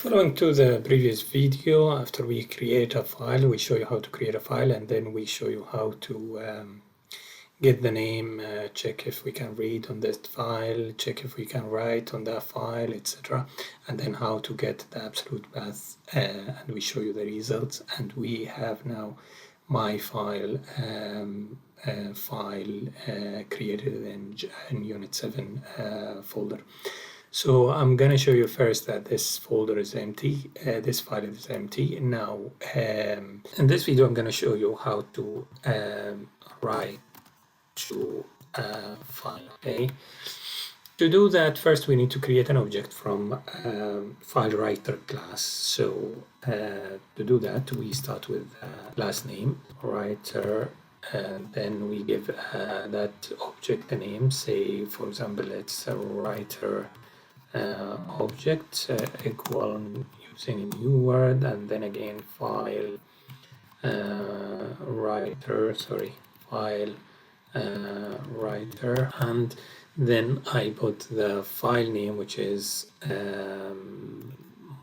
Following to the previous video, after we create a file, we show you how to create a file, and then we show you how to get the name, check if we can read on this file, check if we can write on that file, etc. And then how to get the absolute path, and we show you the results. And we have now my file created in Unit 7 folder. So I'm gonna show you first that this folder is empty, this file is empty. Now, in this video, I'm gonna show you how to write to a file, okay? To do that, first we need to create an object from file writer class. So to do that, we start with class name, writer, and then we give that object a name. Say, for example, it's a writer object equal using a new word, and then again file file writer, and then I put the file name, which is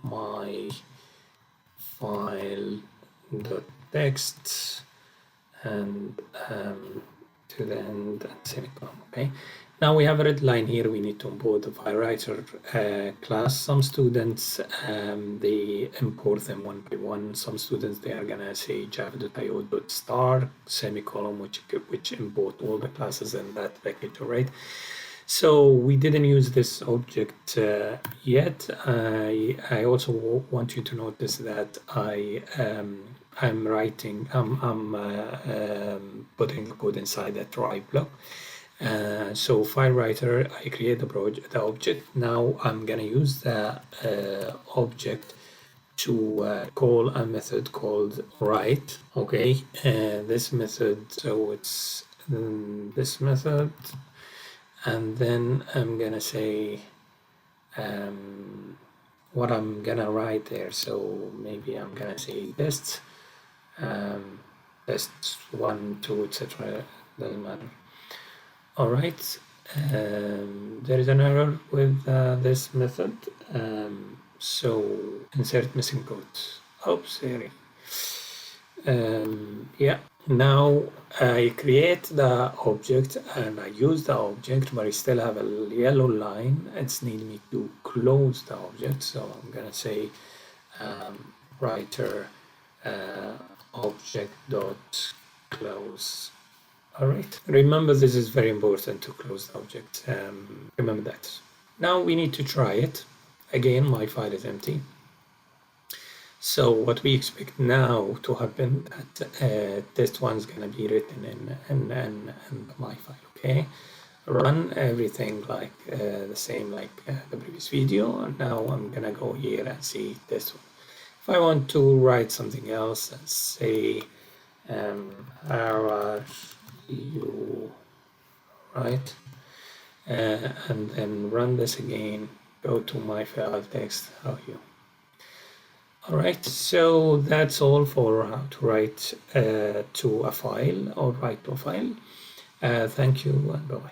my file.txt, and to the end and semicolon. Okay, now we have a red line here. We need to import the file writer class. Some students they import them one by one. Some students, they are gonna say java.io.star semicolon, which import all the classes in that package. All right, so we didn't use this object yet. I also want you to notice that I'm putting the code inside that try block. So file writer, I create the object. Now I'm gonna use the object to call a method called write. Okay, this method, so it's this method, and then I'm gonna say what I'm gonna write there. So maybe I'm gonna say test, test 1, 2, etc. Doesn't matter. All right, there is an error with this method. So insert missing quote. Oops, sorry. Yeah, now I create the object and I use the object, but I still have a yellow line. It's need me to close the object. So I'm gonna say writer object dot close. All right, remember this is very important to close the object. Remember that. Now we need to try it. Again, my file is empty. So what we expect now to happen, that test one is gonna be written in my file. Okay, run everything like the same like the previous video. And now I'm gonna go here and see test one. If I want to write something else, let's say you right, and then run this again, go to my file text, how you. All right, so that's all for how to write to a file or write to a file. Thank you and bye-bye.